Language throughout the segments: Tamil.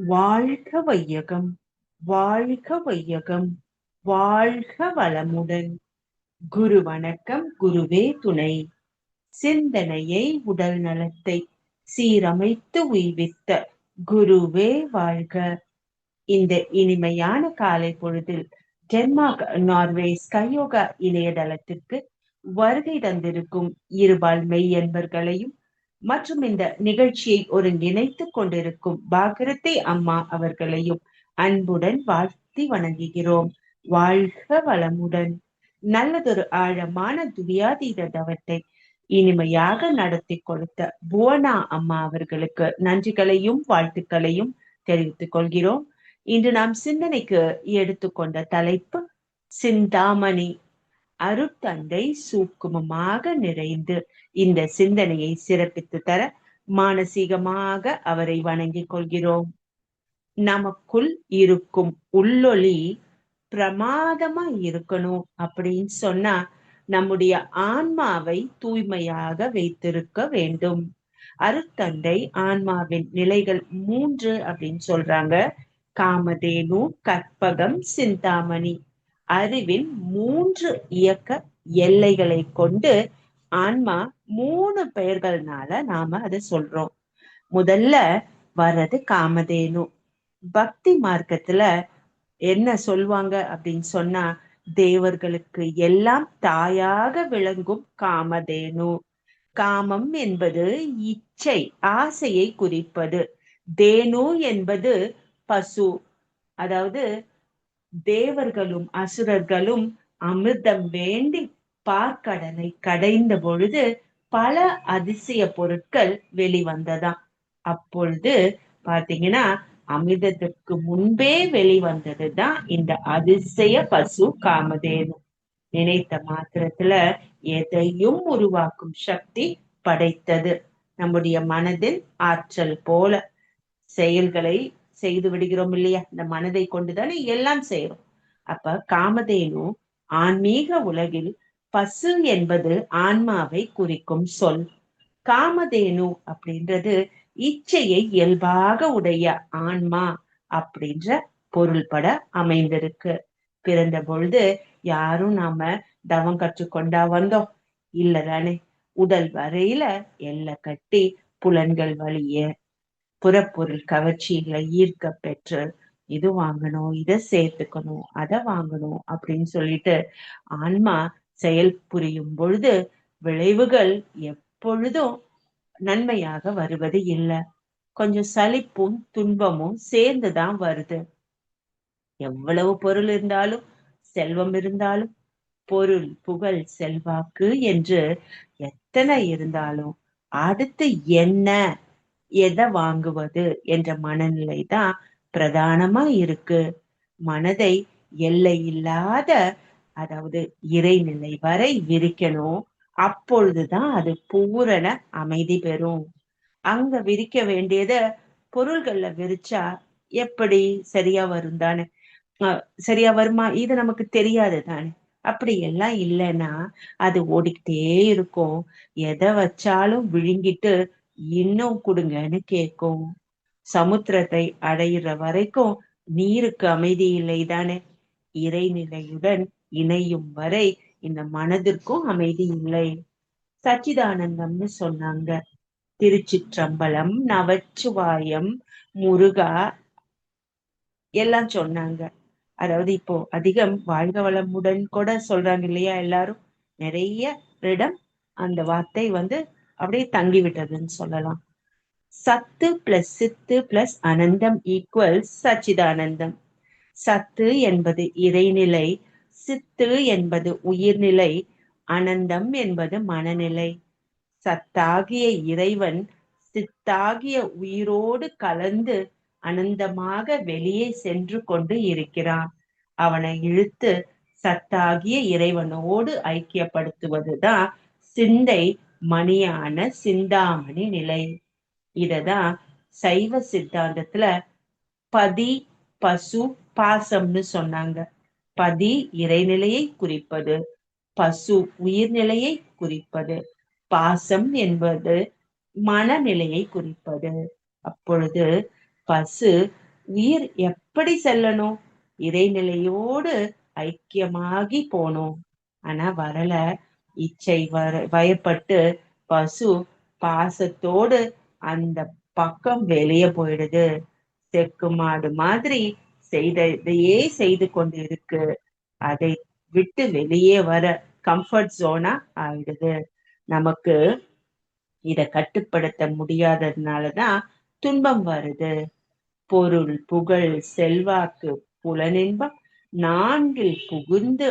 வாழ்க வையகம், வாழ்க வையகம், வாழ்க வளமுடன். குரு வணக்கம், குருவே துணை. சிந்தனையை உடல் நலத்தை சீரமைத்து உய்வித்த குருவே வாழ்க. இந்த இனிமையான காலை பொழுதில் டென்மார்க் நார்வே ஸ்கையோகா இணையதளத்திற்கு வருகை தந்திருக்கும் இருபால் மெய் என்பர்களையும் மற்றும் இந்த நிகழ்ச்சியை ஒருங்கிணைத்துக் கொண்டிருக்கும் பாகரத்தை அம்மா அவர்களையும் அன்புடன் வாழ்த்தி வணங்குகிறோம். வாழ்க வளமுடன். நல்லதொரு ஆழமான துரியாதீத தவத்தை இனிமையாக நடத்தி கொடுத்த புவனா அம்மா அவர்களுக்கு நன்றிகளையும் வாழ்த்துக்களையும் தெரிவித்துக் கொள்கிறோம். இன்று நாம் சிந்தனைக்கு எடுத்துக்கொண்ட தலைப்பு சிந்தாமணி. அருட்தந்தை சூக்குமமாக நிறைந்து இந்த சிந்தனையை சிறப்பித்து தர மானசீகமாக அவரை வணங்கிக் கொள்கிறோம். நமக்குள் இருக்கும் உள்ளொளி பிரமாதமா இருக்கணும் அப்படின்னு சொன்னா நம்முடைய ஆன்மாவை தூய்மையாக வைத்திருக்க வேண்டும். அருட்தந்தை ஆன்மாவின் நிலைகள் 3 அப்படின்னு சொல்றாங்க. காமதேனு, கற்பகம், சிந்தாமணி. அறிவின் 3 இயக்க எல்லைகளை கொண்டு ஆன்மா 3 பெயர்கள்னால நாம அதை சொல்றோம். முதல்ல வர்றது காமதேனு. பக்தி மார்க்கத்துல என்ன சொல்லுவாங்க அப்படின்னு சொன்னா, தேவர்களுக்கு எல்லாம் தாயாக விளங்கும் காமதேனு. காமம் என்பது இச்சை, ஆசையை குறிப்பது. தேனு என்பது பசு. அதாவது தேவர்களும் அசுரர்களும் அமிர்தம் வேண்டி பார்க்கடலை கடைந்த பொழுது பல அதிசய பொருட்கள் வெளிவந்ததாம். அப்பொழுது பாத்தீங்கன்னா அமிர்தத்திற்கு முன்பே வெளிவந்ததுதான் இந்த அதிசய பசு காமதேனு. நினைத்த மாத்திரத்துல எதையும் உருவாக்கும் சக்தி படைத்தது. நம்முடைய மனதின் ஆற்றல் போல செயல்களை செய்து விடுகிறோம் இல்லையா? இந்த மனதை கொண்டுதானே எல்லாம் செய்யறோம். அப்ப காமதேனு ஆன்மீக உலகில் பசு என்பது ஆன்மாவை குறிக்கும் சொல். காமதேனு அப்படின்றது இச்சையை இயல்பாக உடைய ஆன்மா அப்படின்ற பொருள்பட அமைந்திருக்கு. பிறந்த பொழுது யாரும் நாம தவம் கற்றுக்கொண்டா வந்தோம் இல்லதானே? உடல் வரையில எல்லை கட்டி புலன்கள் வழிய புறப்பொருள் கவர்ச்சிகளை ஈர்க்க பெற்று இது வாங்கணும், இதை சேர்த்துக்கணும், அதை வாங்கணும் அப்படின்னு சொல்லிட்டு ஆன்மா செயல் புரியும் பொழுது விளைவுகள் எப்பொழுதும் நன்மையாக வருவது இல்லை. கொஞ்சம் சலிப்பும் துன்பமும் சேர்ந்துதான் வருது. எவ்வளவு பொருள் இருந்தாலும் செல்வம் இருந்தாலும் பொருள் புகழ் செல்வாக்கு என்று எத்தனை இருந்தாலும் அடுத்து என்ன எதை வாங்குவது என்ற மனநிலை தான் பிரதானமா இருக்கு. மனதை எல்லை இல்லாத அதாவது இறைநிலை வரை விரிக்கணும். அப்பொழுதுதான் அது பூரண அமைதி பெறும். அங்க விரிக்க வேண்டியத பொருள்கள்ல விரிச்சா எப்படி சரியா வரும் தானே? சரியா வருமா? இது நமக்கு தெரியாது தானே. அப்படி எல்லாம் இல்லைன்னா அது ஓடிக்கிட்டே இருக்கும். எதை வச்சாலும் விழுங்கிட்டு இன்னும் கொடுங்கன்னு கேட்கும். சமுத்திரத்தை அடையிற வரைக்கும் நீருக்கு அமைதி இல்லை தானே. இறைநிலையுடன் இணையும் வரை இந்த மனதிற்கும் அமைதி இல்லை. சச்சிதானந்தம்னு சொன்னாங்க. திருச்சிற்றம்பலம், நமச்சிவாயம், முருகா எல்லாம் சொன்னாங்க. அதாவது இப்போ அதிகம் வாழ்க வளமுடன் கூட சொல்றாங்க இல்லையா? எல்லாரும் நிறைய இடம் அந்த வார்த்தை அப்படியே தங்கி விட்டதுன்னு சொல்லலாம். சத்து பிளஸ் சித்து பிளஸ் அனந்தம் ஈக்குவல்ஸ் சச்சிதானந்தம். சத்து என்பது இறைநிலை, சித்து என்பது உயிர்நிலை, அனந்தம் என்பது மனநிலை. சத்தாகிய இறைவன் சித்தாகிய உயிரோடு கலந்து அனந்தமாக வெளியே சென்று கொண்டு இருக்கிறான். அவனை இழுத்து சத்தாகிய இறைவனோடு ஐக்கியப்படுத்துவதுதான் சிந்தை மணியான சிந்தாமணி நிலை. இததான் சைவ சித்தாந்தத்துல பதி பசு பாசம்னு சொன்னாங்க. பதி இறைநிலையை குறிப்பது, பசு உயிர்நிலையை குறிப்பது, பாசம் என்பது மனநிலையை குறிப்பது. அப்பொழுது பசு உயிர் எப்படி செல்லணும்? இறைநிலையோடு ஐக்கியமாகி போனோம். ஆனா வரல. இச்சை வயப்பட்டு பசு பாசத்தோடு அந்த பக்கம் வெளியே போயிடுது. செக்கு மாடு மாதிரி செய்ததையே செய்து கொண்டு இருக்கு. அதை விட்டு வெளியே வர கம்ஃபர்ட் ஜோனா ஆயிடுது. நமக்கு இத கட்டுப்படுத்த முடியாததுனாலதான் துன்பம் வருது. பொருள், புகழ், செல்வாக்கு, புலனின்பம் நான்கில் புகுந்து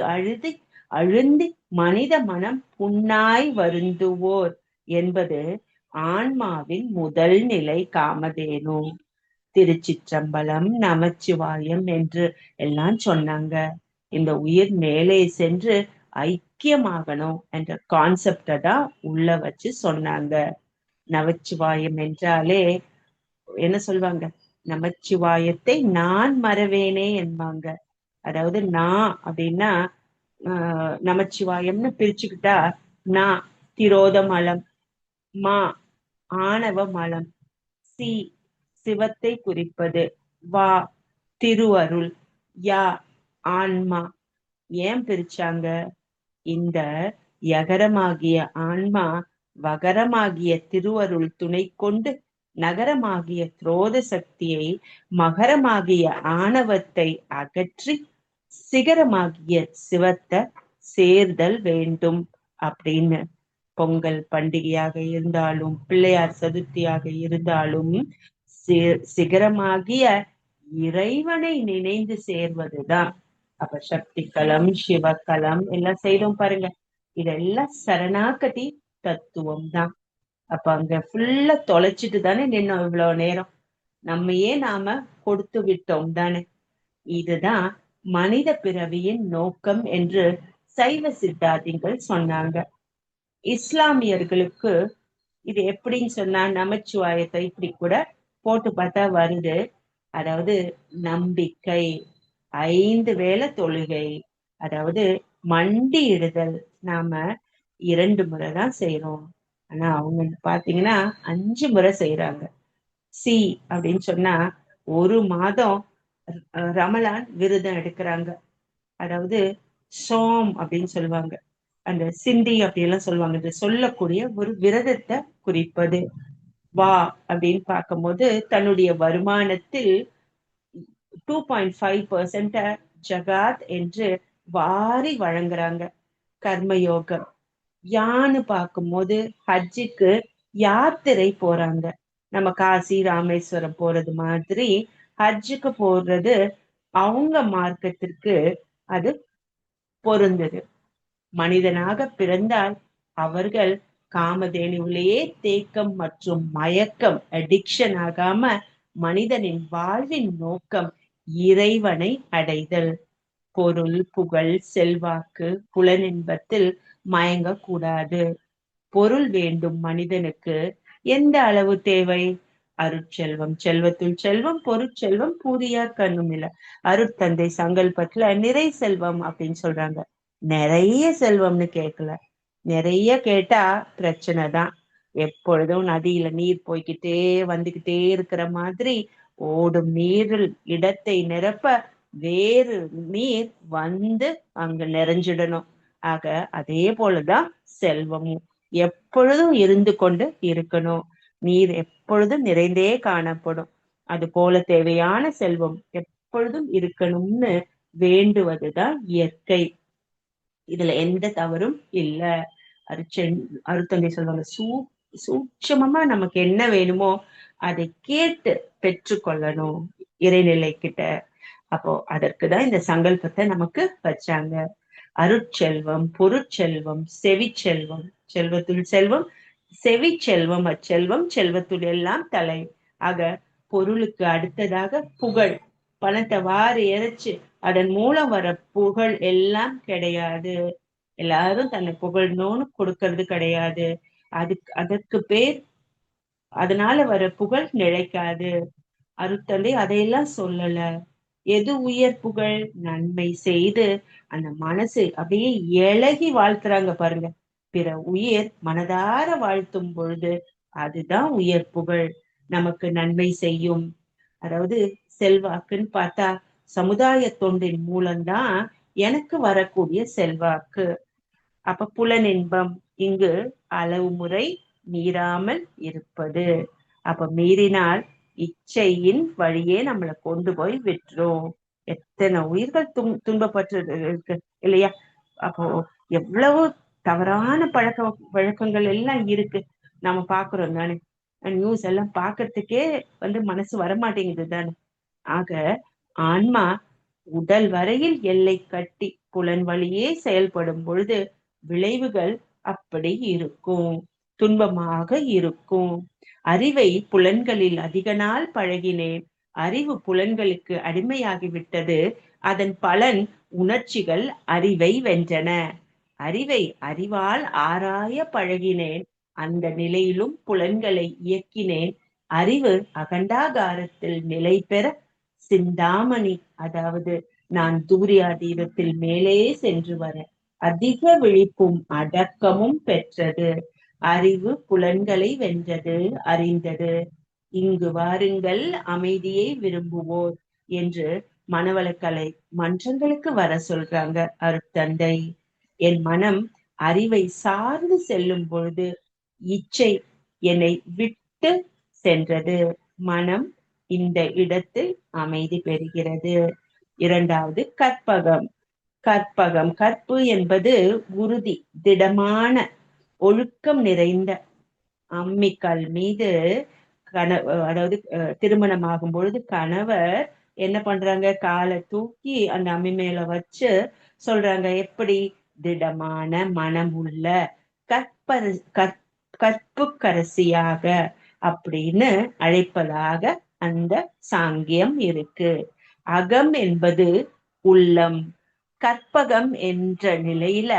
அழுந்தி மனித மனம் புண்ணாய் வருந்துவோர் என்பது ஆன்மாவின் முதல் நிலை காமதேனு. திருச்சிற்றம்பலம், நமச்சிவாயம் என்று எல்லாம் சொன்னாங்க. இந்த உயிர் மேலே சென்று ஐக்கியமாகணும் என்ற கான்செப்ட தான் உள்ள வச்சு சொன்னாங்க. நமச்சிவாயம் என்றாலே என்ன சொல்வாங்க? நமச்சிவாயத்தை நான் மறவேனே என்பாங்க. அதாவது நான் அப்படின்னா நமச்சிவாயம்னு பிரிச்சுக்கிட்டா, நான் திரோத மலம், மா ஆணவ மலம், சி சிவத்தை குறிப்பது, வா திருவருள், யா ஆன்மா. ஏன் பிரிச்சாங்க? இந்த யகரமாகிய ஆன்மா வகரமாகிய திருவருள் துணை கொண்டு நகரமாகிய குரோத சக்தியை மகரமாகிய ஆணவத்தை அகற்றி சிகரமாகிய சிவத்தை சேர்தல் வேண்டும் அப்படின்னு. பொங்கல் பண்டிகையாக இருந்தாலும் பிள்ளையார் சதுர்த்தியாக இருந்தாலும் சிகரமாகிய இறைவனை நினைந்து சேர்வதுதான். அப்ப சக்தி களம், சிவக்கலம் எல்லாம் செய்தோம் பாருங்க. இதெல்லாம் சரணாகதி தத்துவம் தான். அப்ப அங்க ஃபுல்லா தொலைச்சிட்டு தானே நின்னோம் இவ்வளவு நேரம். நம்மையே நாம கொடுத்து விட்டோம் தானே. இதுதான் மனித பிறவியின் நோக்கம் என்று சைவ சித்தாந்திகள் சொன்னாங்க. இஸ்லாமியர்களுக்கு இது எப்படின்னு சொன்னா, நமச்சிவாயத்தை இப்படி கூட போட்டு பார்த்தா வருது. அதாவது நம்பிக்கை, 5 வேளை தொழுகை, அதாவது மண்டியிடுதல் நாம 2 முறைதான் செய்யறோம். ஆனா அவங்க பாத்தீங்கன்னா 5 முறை செய்யறாங்க. சி அப்படின்னு சொன்னா 1 மாதம் ரமலான் விரதம் எடுக்கிறாங்க. அதாவது சோம் அப்படின்னு சொல்லுவாங்க. அந்த சிந்தி அப்படி எல்லாம் சொல்லுவாங்க. இது சொல்லக்கூடிய ஒரு விரதத்தை குறிப்பது. வா அப்படின்னு பார்க்கும்போது தன்னுடைய வருமானத்தில் 2.5% ஜகாத் என்று வாரி வழங்குறாங்க. கர்மயோகம். யான்னு பார்க்கும்போது ஹஜ்ஜுக்கு யாத்திரை போறாங்க. நம்ம காசி ராமேஸ்வரம் போறது மாதிரி ஹஜ்ஜுக்கு போறது அவங்க மார்க்கத்திற்கு அது பொருந்தது. மனிதனாக பிறந்தால் அவர்கள் காமதேனுவிலேயே தேக்கம் மற்றும் மயக்கம் அடிக்ஷன் ஆகாம மனிதனின் வாழ்வின் நோக்கம் இறைவனை அடைதல். பொருள், புகழ், செல்வாக்கு, புலனின்பத்தில் மயங்கக்கூடாது. பொருள் வேண்டும் மனிதனுக்கு. எந்த அளவு தேவை? அருட்செல்வம், செல்வத்துள் செல்வம், பொருட்செல்வம் பூரியார் கண்ணும் இல்ல. அருட்தந்தை சங்கல்பத்துல நிறை செல்வம் அப்படின்னு சொல்றாங்க. நிறைய செல்வம்னு கேட்கல. நிறைய கேட்டா பிரச்சனை தான். எப்பொழுதும் நதியில நீர் போய்கிட்டே வந்துகிட்டே இருக்கிற மாதிரி ஓடும் நீரில் இடத்தை நிரப்ப வேறு நீர் வந்து அங்க நிறைஞ்சிடணும். ஆக அதே போலதான் செல்வமும் எப்பொழுதும் இருந்து கொண்டு இருக்கணும். நீர் எப்பொழுதும் நிறைந்தே காணப்படும். அது போல தேவையான செல்வம் எப்பொழுதும் இருக்கணும்னு வேண்டுவதுதான் இயற்கை. இதுல எந்த தவறும் இல்ல. அருத்தந்தை சொல்லுவாங்க, சூட்சமமா நமக்கு என்ன வேணுமோ அதை கேட்டு பெற்றுக்கொள்ளணும் இறைநிலை கிட்ட. அப்போ அதற்குதான் இந்த சங்கல்பத்தை நமக்கு வச்சாங்க. அருட்செல்வம், பொருட்செல்வம், செவிச்செல்வம், செல்வத்துள் செல்வம், செவிச்செல்வம், அச்செல்வம் செல்வத்துள் எல்லாம் தலை. ஆக பொருளுக்கு அடுத்ததாக புகழ். பணத்தை வாரி இறைச்சு அதன் மூலம் வர புகழ் எல்லாம் கிடையாது. எல்லாரும் தன்னை புகழணும்னு கொடுக்கறது கிடையாது. அதற்கு பேர் அதனால வர புகழ் நிலைக்காது. அருத்தந்தை அதையெல்லாம் சொல்லல. எது உயர் புகழ்? நன்மை செய்து அந்த மனசு அப்படியே இழகி வாழ்த்துறாங்க பாருங்க. பிற உயிர் மனதார வாழ்த்தும் பொழுது அதுதான் உயர் புகழ். நமக்கு நன்மை செய்யும். அதாவது செல்வாக்குன்னு பார்த்தா சமுதாய தொண்டின் மூலம்தான் எனக்கு வரக்கூடிய செல்வாக்கு. அப்ப புலனின்பம் இங்கு அளவு முறை மீறாமல் இருப்பது. அப்ப மீறினால் இச்சையின் வழியே நம்மளை கொண்டு போய் விட்டுரும். எத்தனை உயிர்கள் துன்பப்பட்டு இருக்கு இல்லையா? அப்போ எவ்வளவு தவறான வழக்கங்கள் எல்லாம் இருக்கு, நாம பாக்குறோம் தானே. நியூஸ் எல்லாம் பாக்குறதுக்கே மனசு வரமாட்டேங்குது தானே. ஆக ஆன்மா உடல் வரையில் எல்லை கட்டி புலன் வழியே செயல்படும் பொழுது விளைவுகள் அப்படி இருக்கும், துன்பமாக இருக்கும். அறிவை புலன்களில் அதிக நாள் பழகினேன், அறிவு புலன்களுக்கு அடிமையாகிவிட்டது, அதன் பலன் உணர்ச்சிகள் அறிவை வென்றன. அறிவை அறிவால் ஆராய பழகினேன், அந்த நிலையிலும் புலன்களை இயக்கினேன், அறிவு அகண்டாகாரத்தில் நிலை பெற சிந்தாமணி, அதாவது நான் தூரியாதீதத்தில் மேலே சென்று வர அதிக விழிப்பும் அடக்கமும் பெற்றது. அறிவு புலன்களை வென்றது, அறிந்தது. இங்கு வாருங்கள் அமைதியை விரும்புவோர் என்று மனவளக்கலை மன்றங்களுக்கு வர சொல்றாங்க அருட்தந்தை. என் மனம் அறிவை சார்ந்து செல்லும் பொழுது இச்சை என்னை விட்டு சென்றது. மனம் இந்த இடத்தில் அமைதி பெறுகிறது. இரண்டாவது கற்பகம். கற்பகம், கற்பு என்பது உறுதி, திடமான, ஒழுக்கம் நிறைந்த. அம்மிக்கல் மீது அதாவது திருமணம் ஆகும் பொழுது கணவர் என்ன பண்றாங்க, காலை தூக்கி அந்த அம்மி மேல வச்சு சொல்றாங்க, எப்படி திடமான மனம் உள்ள கற்புக்கரசியாக அப்படின்னு அழைப்பதாக அந்த சாங்கியம் இருக்கு. அகம் என்பது உள்ளம். கற்பகம் என்ற நிலையில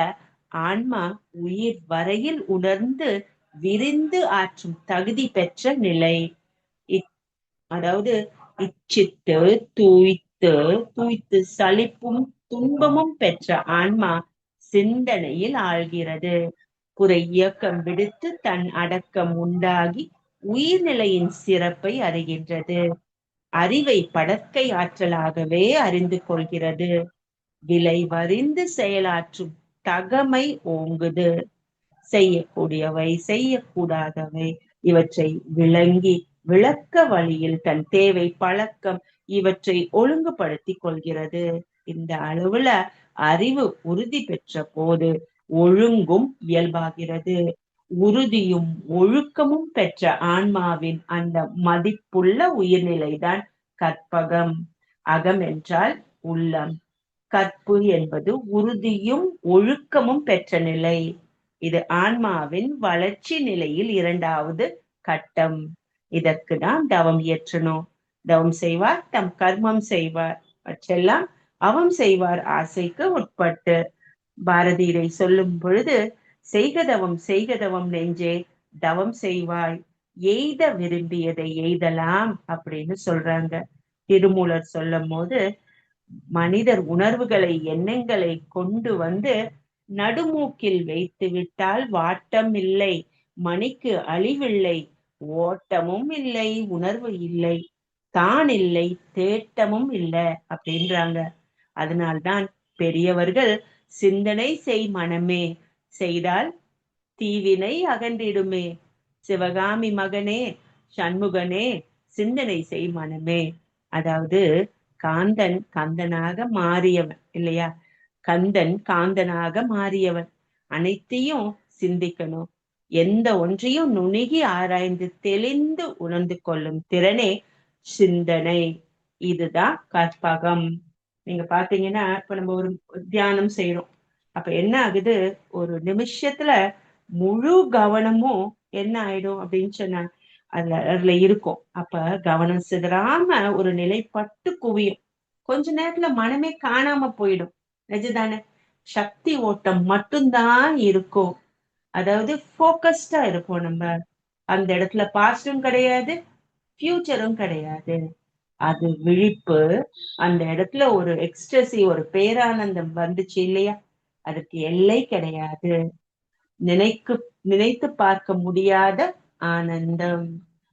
ஆன்மா உயிர் வரையில் உணர்ந்து விரிந்து ஆற்றும் தகுதி பெற்ற நிலை. அதாவது இச்சித்து தூய்த்து சலிப்பும் துன்பமும் பெற்ற ஆன்மா சிந்தனையில் ஆழ்கிறது. புற இயக்கம் விடுத்து தன் அடக்கம் உண்டாகி உயிர்நிலையின் சிறப்பை அறிகின்றது. அறிவை படற்கை ஆற்றலாகவே அறிந்து கொள்கிறது. விளைவறிந்து செயலாற்றும் தகமை ஓங்குது. செய்யக்கூடியவை செய்யக்கூடாதவை இவற்றை விளங்கி விளக்க வழியில் தன் தேவை பழக்கம் இவற்றை ஒழுங்குபடுத்தி கொள்கிறது. இந்த அளவுல அறிவு உறுதி பெற்ற போது ஒழுங்கும் இயல்பாகிறது. உறுதியும் ஒழுக்கமும் பெற்ற ஆன்மாவின் அந்த மதிப்புள்ள உயிர்நிலைதான் கற்பகம். அகம் என்றால் உள்ளம். கற்பு என்பது உறுதியும் ஒழுக்கமும் பெற்ற நிலை. இது ஆன்மாவின் வளர்ச்சி நிலையில் இரண்டாவது கட்டம். இதற்கு தான் தவம் இயற்றணும். தவம் செய்வார் தம் கர்மம் செய்வார், மற்றெல்லாம் அவம் செய்வார் ஆசைக்கு உட்பட்டு. பாரதியை சொல்லும் பொழுது செய்கதவம் நெஞ்சே தவம் செய்வாய், எய்த விரும்பியதை எய்தலாம் அப்படின்னு சொல்றாங்க. திருமூலர் சொல்லும் போது மனிதர் உணர்வுகளை எண்ணங்களை கொண்டு நடுமூக்கில் வைத்து விட்டால் வாட்டம் இல்லை, மணிக்கு அழிவில்லை, ஓட்டமும் இல்லை, உணர்வு இல்லை, தான் இல்லை, தேட்டமும் இல்லை அப்படின்றாங்க. அதனால்தான் பெரியவர்கள் சிந்தனை செய் மனமே, செய்தால் தீவினை அகன்றிடுமே, சிவகாமி மகனே சண்முகனே சிந்தனை செய் மனமே. அதாவது காந்தன் கந்தனாக மாறியவன் இல்லையா, கந்தன் காந்தனாக மாறியவன். அனைத்தையும் சிந்திக்கணும், எந்த ஒன்றையும் நுணுகி ஆராய்ந்து தெளிந்து உணர்ந்து கொள்ளும் திறனே சிந்தனை. இதுதான் கற்பகம். நீங்க பாத்தீங்கன்னா இப்ப நம்ம ஒரு தியானம் செய்யறோம், அப்ப என்ன ஆகுது, ஒரு நிமிஷத்துல முழு கவனமும் என்ன ஆயிடும் அப்படின்னு சொன்னா அதுல இருக்கும். அப்ப கவனம் சிதறாம ஒரு நிலைப்பட்டு குவியும். கொஞ்ச நேரத்துல மனமே காணாம போயிடும். நிஜதானே? சக்தி ஓட்டம் மட்டும்தான் இருக்கும். அதாவது போக்கஸ்டா இருக்கும். நம்ம அந்த இடத்துல பாஸ்டும் கிடையாது, ஃபியூச்சரும் கிடையாது. அது விழிப்பு. அந்த இடத்துல ஒரு எக்ஸ்ட்ரசி, ஒரு பேரானந்தம் வந்துச்சு இல்லையா, அதுக்கு எல்லை கிடையாது. நினைத்து பார்க்க முடியாத ஆனந்தம்.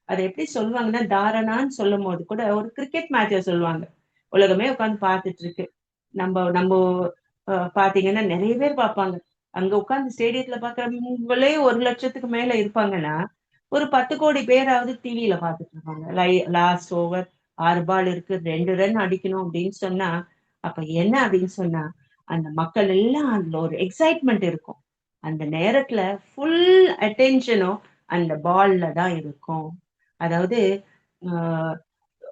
அதை எப்படி சொல்லுவாங்கன்னா, தாரணான்னு சொல்லும் போது கூட ஒரு கிரிக்கெட் மேட்ச சொல்லுவாங்க. உலகமே உட்கார்ந்து பார்த்துட்டு இருக்கு. நம்ம நம்ம பாத்தீங்கன்னா நிறைய பேர் பார்ப்பாங்க. அங்க உட்கார்ந்து ஸ்டேடியத்துல பாக்குறவங்களே 1,00,000த்துக்கு மேல இருப்பாங்கன்னா, ஒரு 10 கோடி பேராவது டிவியில பார்த்துட்டு இருப்பாங்க. லாஸ்ட் ஓவர் 6 பால் இருக்கு, 2 ரன் அடிக்கணும் அப்படின்னு சொன்னா, அப்ப என்ன அப்படின்னு சொன்னா, அந்த மக்கள் எல்லாம் அதுல ஒரு எக்ஸைட்மெண்ட் இருக்கும். அந்த நேரத்துல ஃபுல் அட்டென்ஷனும் அந்த பால்ல தான் இருக்கும். அதாவது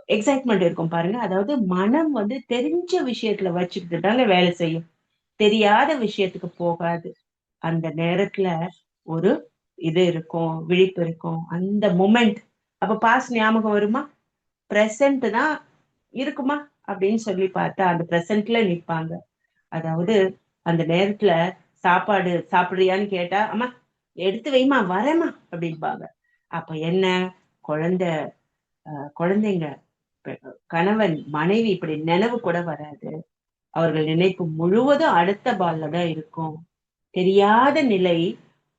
எக்ஸைட்மெண்ட் இருக்கும் பாருங்க. அதாவது மனம் வந்து தெரிஞ்ச விஷயத்துல வச்சுக்கிட்டு தாங்க வேலை செய்யும். தெரியாத விஷயத்துக்கு போகாது. அந்த நேரத்துல ஒரு இது இருக்கும், விழிப்பு இருக்கும். அந்த மொமெண்ட் அப்ப பாஸ்ட் ஞாபகம் வருமா? பிரசன்ட் தான் இருக்குமா அப்படின்னு சொல்லி பார்த்தா அந்த பிரசன்ட்ல நிப்பாங்க. அதாவது அந்த நேரத்துல சாப்பாடு சாப்பிடுறியான்னு கேட்டா, அம்மா எடுத்து வைமா வரேம்மா அப்படிம்பாங்க. அப்ப என்ன, குழந்தை குழந்தைங்க, கணவன் மனைவி இப்படி நினைவு கூட வராது. அவர்கள் நினைப்பு முழுவதும் அடுத்த பால்ல தான் இருக்கும். தெரியாத நிலை,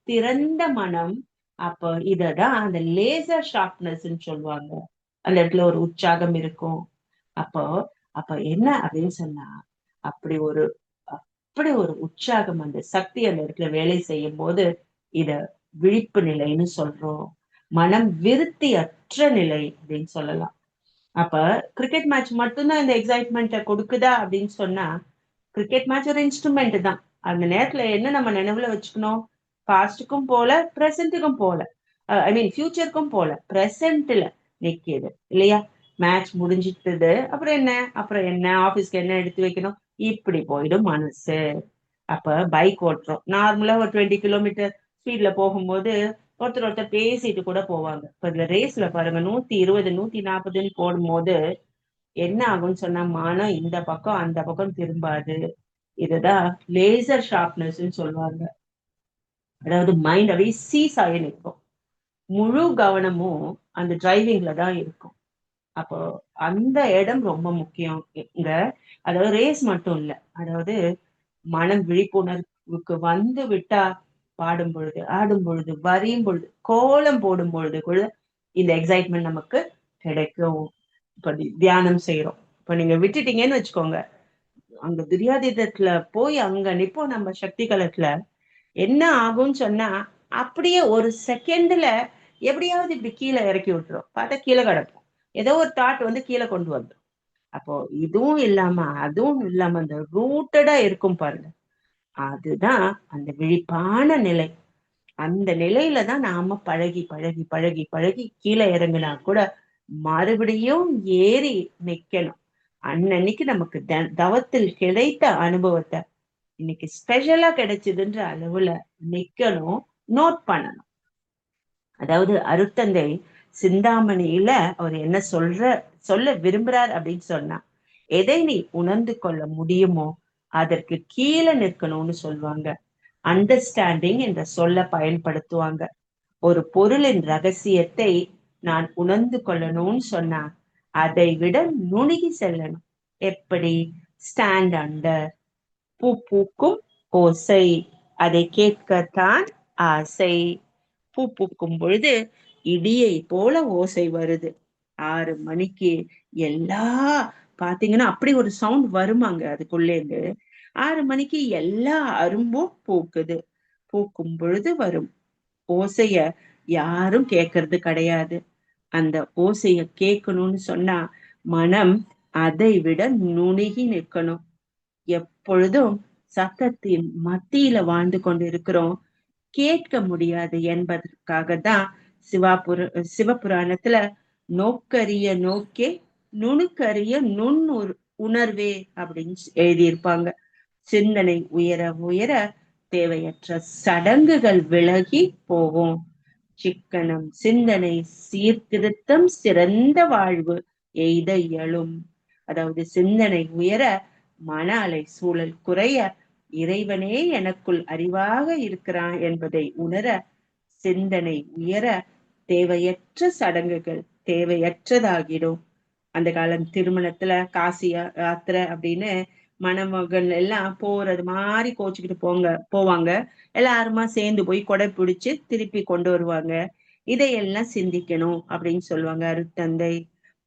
திறந்த மனம். அப்ப இததான் அந்த லேசர் ஷார்ப்னஸ் சொல்லுவாங்க. அந்த இடத்துல ஒரு உற்சாகம் இருக்கும். அப்போ அப்ப என்ன அப்படின்னு சொன்னா, அப்படி ஒரு அப்படி ஒரு உற்சாகம், அந்த சக்தி அந்த இடத்துல வேலை செய்யும் போது இத விழிப்பு நிலைன்னு சொல்றோம். மனம் விருத்தி அற்ற நிலை அப்படின்னு சொல்லலாம். அப்ப கிரிக்கெட் மேட்ச் மட்டும்தான் இந்த எக்ஸைட்மெண்ட்டை கொடுக்குதா அப்படின்னு சொன்னா, கிரிக்கெட் மேட்ச் ஒரு இன்ஸ்ட்ருமெண்ட் தான். அந்த நேரத்துல என்ன நம்ம நினைவுல வச்சுக்கணும்? பாஸ்டுக்கும் போல, பிரசன்ட்டுக்கும் போல, ஐ மீன் ஃபியூச்சருக்கும் போல, பிரசன்ட்ல நிக்கிது இல்லையா? மேட்ச் முடிஞ்சிட்டது, அப்புறம் என்ன, அப்புறம் என்ன, ஆபீஸ்க்கு என்ன எடுத்து வைக்கணும், இப்படி போயிடும் மனசு. அப்ப பைக் ஓட்டுறோம், நார்மலா ஒரு 20 கிலோமீட்டர் ஸ்பீட்ல போகும்போது ஒருத்தர் ஒருத்தர் பேசிட்டு கூட போவாங்க. இப்ப இதுல ரேஸ்ல பாருங்க, 120 140ன்னு போடும்போது என்ன ஆகும்னு சொன்னா, மனம் இந்த பக்கம் அந்த பக்கம் திரும்பாது. இதுதான் லேசர் ஷார்ப்னஸ் சொல்லுவாங்க. அதாவது மைண்ட் அப்படியே சீஸ் ஆகி நிற்கும். முழு கவனமும் அந்த டிரைவிங்ல தான் இருக்கும். அப்போ அந்த இடம் ரொம்ப முக்கியம் இங்க. அதாவது ரேஸ் மட்டும் இல்ல, அதாவது மனம் விழிப்புணர்வுக்கு வந்து விட்டா, பாடும் பொழுது, ஆடும் பொழுது, வரியும் பொழுது, கோலம் போடும் பொழுது கூட இந்த எக்ஸைட்மெண்ட் நமக்கு கிடைக்கும். இப்ப தியானம் செய்யறோம், இப்ப நீங்க விட்டுட்டீங்கன்னு வச்சுக்கோங்க, அங்க துரியாதீதத்துல போய் அங்க நிப்போம் நம்ம சக்தி களத்துல. என்ன ஆகும்னு சொன்னா, அப்படியே ஒரு செகண்ட்ல எப்படியாவது இப்படி கீழே இறக்கி விட்டுரும். பார்த்தா கீழே கிடப்போம். ஏதோ ஒரு தாட் வந்து கீழே கொண்டு வந்துடும். அப்போ இதுவும் இல்லாம அதுவும் இல்லாம அந்த ரூட்டடா இருக்கும் பாருங்க, அதுதான் அந்த விழிப்பான நிலை. அந்த நிலையில தான் நாம பழகி பழகி பழகி பழகி கீழே இறங்கினா கூட மறுபடியும் ஏறி நிக்கணும். அன்னன்னைக்கு நமக்கு தவத்தில் கிடைத்த அனுபவத்தை இன்னைக்கு ஸ்பெஷலா கிடைச்சதுன்ற அளவுல நிக்கணும், நோட் பண்ணணும். அதாவது அருட்தந்தை சிந்தாமணியில அவர் என்ன சொல்ல விரும்புறார் அப்படின்னு சொன்னா, எதை நீ உணர்ந்து கொள்ள முடியுமோ அதற்கு கீழே நிற்கணும்னு சொல்லுவாங்க. அண்டர்ஸ்டாண்டிங் என்ற சொல்ல பயன்படுத்துவாங்க. ஒரு பொருளின் ரகசியத்தை நான் உணர்ந்து கொள்ளணும்னு சொன்னா, அதை விட நுணுகி செல்லணும். எப்படி? Stand under. பூ பூக்கும் ஓசை, அதை கேட்கத்தான் ஆசை. பூ பூக்கும் பொழுது இடியை போல ஓசை வருது. 6 மணிக்கு எல்லா பாத்தீங்கன்னா அப்படி ஒரு சவுண்ட் வருமாங்க அதுக்குள்ளேந்து. 6 மணிக்கு எல்லா அரும்பும் பூக்குது. பூக்கும் பொழுது வரும் ஓசைய யாரும் கேட்கறது கிடையாது. அந்த ஓசைய கேட்கணும்னு சொன்னா மனம் அதை விட நுணுகி நிற்கணும். எப்பொழுதும் சத்தத்தின் மத்தியில வாழ்ந்து கொண்டிருக்கிறோம், கேட்க முடியாது என்பதற்காக தான் சிவபுராணத்துல நோக்கரிய நோக்கே நுணுக்கரிய உணர்வே அப்படின்னு எழுதியிருப்பாங்க. சிந்தனை உயர உயர தேவையற்ற சடங்குகள் விலகி போகும். சிக்கனம் சிந்தனை சீர்திருத்தம் சிறந்த வாழ்வு எய்த இயலும். அதாவது சிந்தனை உயர, மன அலை சூழல் குறைய, இறைவனே எனக்குள் அறிவாக இருக்கிறான் என்பதை உணர, சிந்தனை உயர தேவையற்ற சடங்குகள் தேவையற்றதாகிடும். அந்த காலம் திருமணத்துல காசி யாத்திரை அப்படின்னு மணமகன் எல்லாம் போறது மாதிரி கோச்சுக்கிட்டு போவாங்க. எல்லாருமா சேர்ந்து போய் கொடை பிடிச்சு திருப்பி கொண்டு வருவாங்க. இதையெல்லாம் சிந்திக்கணும் அப்படின்னு சொல்லுவாங்க அருட்தந்தை.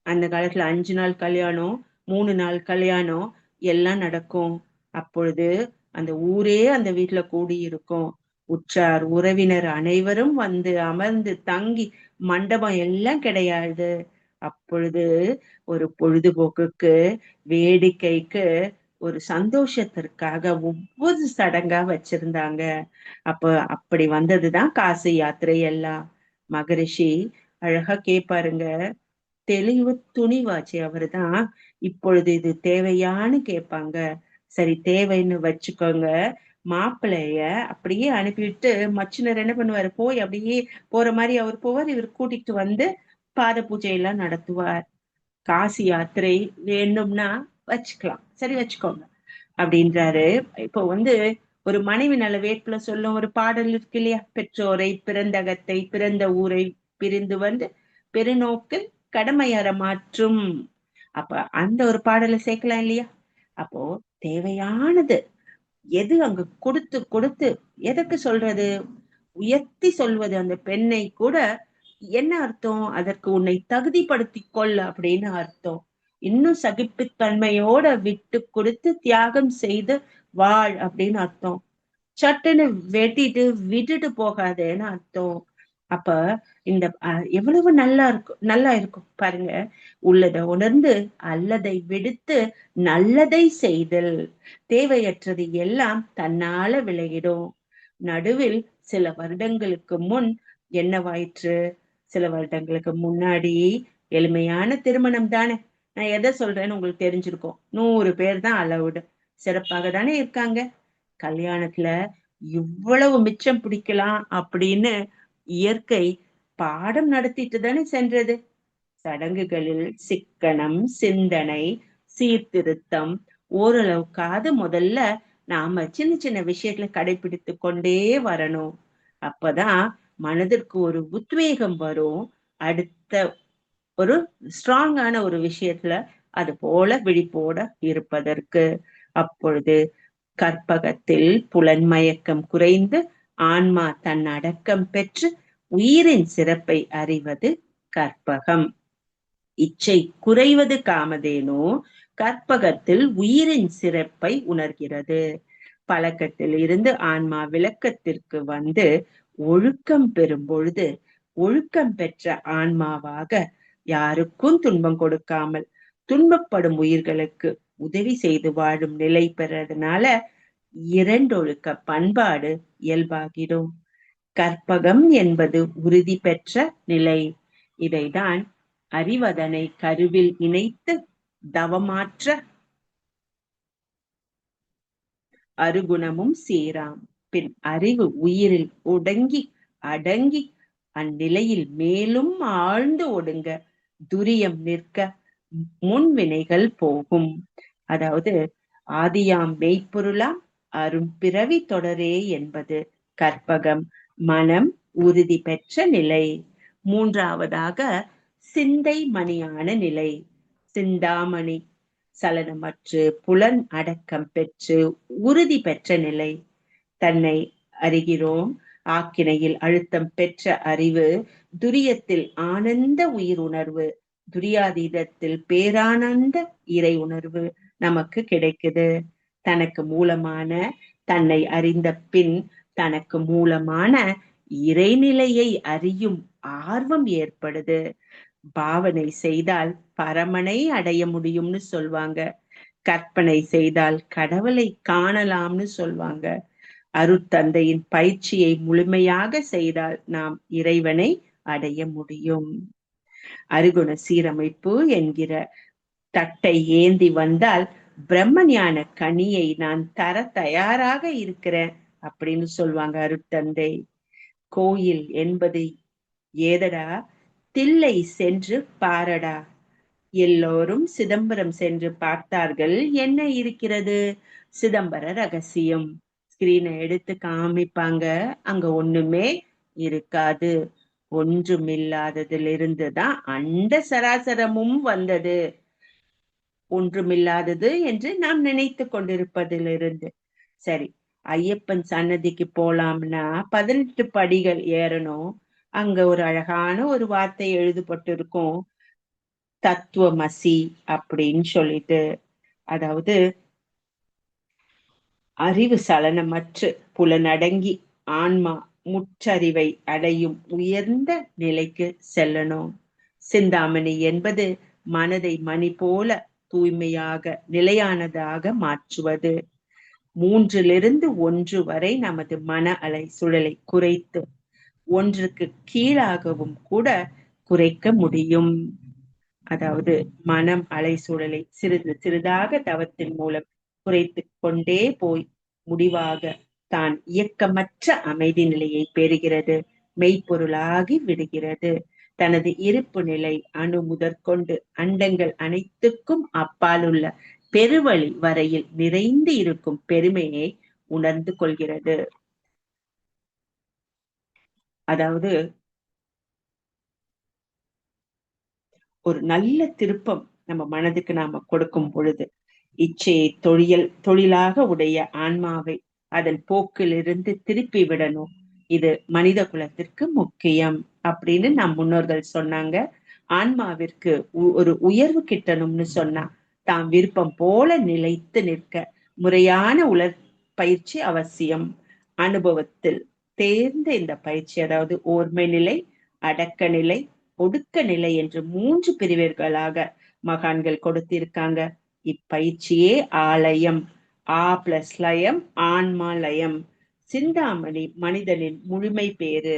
அந்த காலத்துல 5 நாள் கல்யாணம், 3 நாள் கல்யாணம் எல்லாம் நடக்கும். அப்பொழுது அந்த ஊரே அந்த வீட்டுல கூடி இருக்கும். உற்றார் உறவினர் அனைவரும் வந்து அமர்ந்து தங்கி, மண்டபம் எல்லாம் கிடையாது. அப்பொழுது ஒரு பொழுதுபோக்குக்கு, வேடிக்கைக்கு, ஒரு சந்தோஷத்திற்காக ஒவ்வொரு சடங்கா வச்சிருந்தாங்க. அப்ப அப்படி வந்ததுதான் காசி யாத்திரை எல்லாம். மகரிஷி அழகா கேப்பாருங்க. தெளிவு துணிவாச்சு அவருதான். இப்பொழுது இது தேவையான்னு கேட்பாங்க. சரி தேவைன்னு வச்சுக்கோங்க. மாப்பிள்ளைய அப்படியே அனுப்பிவிட்டு மச்சினர் என்ன பண்ணுவாரு, போய் அப்படியே போற மாதிரி அவர் போவார், இவர் கூட்டிட்டு வந்து பாத பூஜை எல்லாம் நடத்துவார். காசி யாத்திரை வேணும்னா வச்சுக்கலாம், சரி வச்சுக்கோங்க அப்படின்றாரு. இப்போ ஒரு மனைவி நல்ல வேட்புல சொல்லும் ஒரு பாடல் இருக்கு இல்லையா, பெற்றோரை பிறந்தகத்தை பிறந்த ஊரை பிரிந்து வந்து பெருநோக்கில் கடமையற மாற்றும். அப்ப அந்த ஒரு பாடலை சேர்க்கலாம் இல்லையா. அப்போ தேவையானது எது அங்கு கொடுத்து கொடுத்து, எதற்கு சொல்றது, உயர்த்தி சொல்வது அந்த பெண்ணை கூட. என்ன அர்த்தம், அதற்கு உன்னை தகுதிப்படுத்திக் கொள் அப்படின்னு அர்த்தம். இன்னும் சகிப்புத்தன்மையோட விட்டு கொடுத்து தியாகம் செய்து வாழ் அப்படின்னு அர்த்தம். சட்டுன்னு வெட்டிட்டு விட்டுட்டு போகாதேன்னு அர்த்தம். அப்ப இந்த எவ்வளவு நல்லா இருக்கும் பாருங்க. உள்ளதை உணர்ந்து அல்லதை விடுத்து நல்லதை செய்தல். தேவையற்றது எல்லாம் தன்னால விலகிடும். நடுவில் சில வருடங்களுக்கு முன் என்னவாயிற்று, சில வருடங்களுக்கு முன்னாடி எளிமையான திருமணம் தானே. நான் எதை சொல்றேன்னு உங்களுக்கு தெரிஞ்சிருக்கும். 100 பேர் தான் அலவுடு. சிறப்பாக தானே இருக்காங்க. கல்யாணத்துல இவ்வளவு மிச்சம் பிடிக்கலாம் அப்படின்னு இயற்கை பாடம் நடத்திட்டு தானே சென்றது. சடங்குகளில் சிக்கனம், சிந்தனை, சீர்திருத்தம் ஓரளவுக்காவது முதல்ல நாம சின்ன சின்ன விஷயத்துல கடைபிடித்து கொண்டே வரணும். அப்பதான் மனதிற்கு ஒரு உத்வேகம் வரும். அடுத்த ஒரு ஸ்ட்ராங்கான ஒரு விஷயத்துல அது போல விழிப்போட இருப்பதற்கு. அப்பொழுது கற்பகத்தில் புலன்மயக்கம் குறைந்து ஆன்மா தன் அடக்கம் பெற்று உயிரின் சிறப்பை அறிவது கற்பகம். இச்சை குறைவது காமதேனு, கற்பகத்தில் உயிரின் சிறப்பை உணர்கிறது. பழக்கத்தில் இருந்து ஆன்மா விளக்கத்திற்கு வந்து ஒழுக்கம் பெறும் பொழுது, ஒழுக்கம் பெற்ற ஆன்மாவாக யாருக்கும் துன்பம் கொடுக்காமல் துன்பப்படும் உயிர்களுக்கு உதவி செய்து வாழும் நிலை பெறதுனால இரண்டொழுக்க பண்பாடு இயல்பாகிடும். கற்பகம் என்பது உறுதி பெற்ற நிலை. இதைதான் அறிவதனை கருவில் இணைத்து தவமாற்ற அருகுணமும் சீராம். பின் அறிவு உயிரில் ஒடுங்கி அடங்கி அந்நிலையில் மேலும் ஆழ்ந்து ஒடுங்க துரியம் நிற்க முன்வினைகள் போகும். அதாவது ஆதியாம் மெய்ப்பொருளாம் அரும்பிறவி தொடரே என்பது கற்பகம், மனம் உறுதி பெற்ற நிலை. மூன்றாவதாக சிந்தை மணியான நிலை. சிந்தாமணி சலனமற்று புலன் அடக்கம் பெற்று உறுதி பெற்ற நிலை. தன்னை அறிகிறோம் ஆக்கினையில் அழுத்தம் பெற்ற அறிவு, துரியத்தில் ஆனந்த உயிர் உணர்வு, துரியாதீதத்தில் பேரானந்த இறை உணர்வு நமக்கு கிடைக்குது. தனக்கு மூலமான தன்னை அறிந்த பின் தனக்கு மூலமான இறைநிலையை அறியும் ஆர்வம் ஏற்படுது. பாவனை செய்தால் பரமனை அடைய முடியும்னு சொல்வாங்க. கற்பனை செய்தால் கடவுளை காணலாம்னு சொல்வாங்க. அருட்தந்தையின் பயிற்சியை முழுமையாக செய்தால் நாம் இறைவனை அடைய முடியும். அருகுண சீரமைப்பு என்கிற தட்டை ஏந்தி வந்தால் பிரம்ம ஞான கனியை நான் தர தயாராக இருக்கிறேன் அப்படின்னு சொல்லுவாங்க அருட்தந்தை. கோயில் என்பது ஏதடா, தில்லை சென்று பாரடா. எல்லோரும் சிதம்பரம் சென்று பார்த்தார்கள், என்ன இருக்கிறது, சிதம்பர ரகசியம். ஸ்கிரீனை எடுத்து காமிப்பாங்க, அங்க ஒண்ணுமே இருக்காது. ஒன்றுமில்லாததிலிருந்துதான் அண்ட சராசரமும் வந்தது. ஒன்றுமில்லாதது என்று நாம் நினைத்து கொண்டிருப்பதிலிருந்து. சரி, ஐயப்பன் சன்னதிக்கு போலாம்னா 18 படிகள் ஏறணும். அங்க ஒரு அழகான ஒரு வார்த்தை எழுதப்பட்டிருக்கும், தத்துவமசி அப்படின்னு சொல்லிட்டு. அதாவது அறிவு சலனமற்று புலனடங்கி ஆன்மா முற்றறிவை அடையும் உயர்ந்த நிலைக்கு செல்லணும். சிந்தாமணி என்பது மனதை மணி போல தூய்மையாக நிலையானதாக மாற்றுவது. 3லிருந்து 1 வரை நமது மன அலை சுழலை குறைத்து 1க்கு கீழாகவும் கூட குறைக்க முடியும். அதாவது மனம் அலை சூழலை சிறிது சிறிதாக தவத்தின் மூலம் குறைத்துக் கொண்டே போய் முடிவாக தான் இயக்கமற்ற அமைதி நிலையை பெறுகிறது, மெய்ப்பொருளாகி விடுகிறது. தனது இருப்பு நிலை அணு முதற்கொண்டு அண்டங்கள் அனைத்துக்கும் அப்பாலுள்ள பெருவழி வரையில் நிறைந்து இருக்கும் பெருமையை உணர்ந்து கொள்கிறது. அதாவது ஒரு நல்ல திருப்பம் நம்ம மனதுக்கு நாம கொடுக்கும் பொழுது, இச்சையை தொழிலாக உடைய ஆன்மாவை அதன் போக்கிலிருந்து திருப்பி விடணும். இது மனித குலத்திற்கு முக்கியம் அப்படின்னு நம் முன்னோர்கள் சொன்னாங்க. ஆன்மாவிற்கு ஒரு உயர்வு கிட்டணும்னு சொன்னா தாம் விருப்பம் போல நிலைத்து நிற்க முறையான பயிற்சி அவசியம். அனுபவத்தில் தேர்ந்த இந்த பயிற்சி, அதாவது ஓர்மை நிலை, அடக்க நிலை, ஒடுக்க நிலை என்று 3 பிரிவுகளாக மகான்கள் கொடுத்திருக்காங்க. இப்பயிற்சியே ஆலயம். ஆ பிளஸ் லயம், ஆன்மா லயம். சிந்தாமணி மனிதனின் முழுமை பேறு.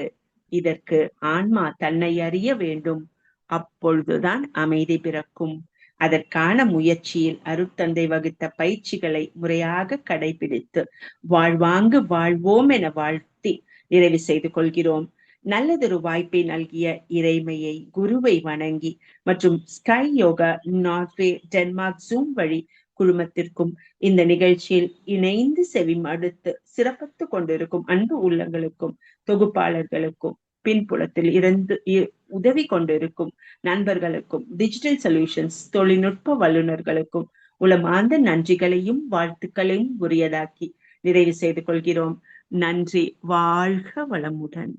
இதற்கு ஆன்மா தன்னை அறிய வேண்டும். அப்பொழுதுதான் அமைதி பிறக்கும். அதற்கான முயற்சியில் அருட்தந்தை வகுத்த பயிற்சிகளை முறையாக கடைபிடித்து வாழ்வாங்கு வாழ்வோம் என வாழ்த்தி நிறைவு செய்து கொள்கிறோம். நல்லதொரு வாய்ப்பை நல்கிய இறைமையை, குருவை வணங்கி மற்றும் sky yoga Norway Denmark zoom வழி குழுமத்திற்கும் இந்த நிகழ்ச்சியில் இணைந்து செவிமடுத்து சிறப்பித்துக் கொண்டிருக்கும் அன்பு உள்ளங்களுக்கும் தொகுப்பாளர்களுக்கும் பின்புலத்தில் இருந்து உதவி கொண்டிருக்கும் நண்பர்களுக்கும் டிஜிட்டல் சொல்யூஷன்ஸ் தொழில்நுட்ப வல்லுநர்களுக்கும் உளமார்ந்த நன்றிகளையும் வாழ்த்துக்களையும் உரியதாக்கி நிறைவு செய்து கொள்கிறோம். நன்றி. வாழ்க வளமுடன்.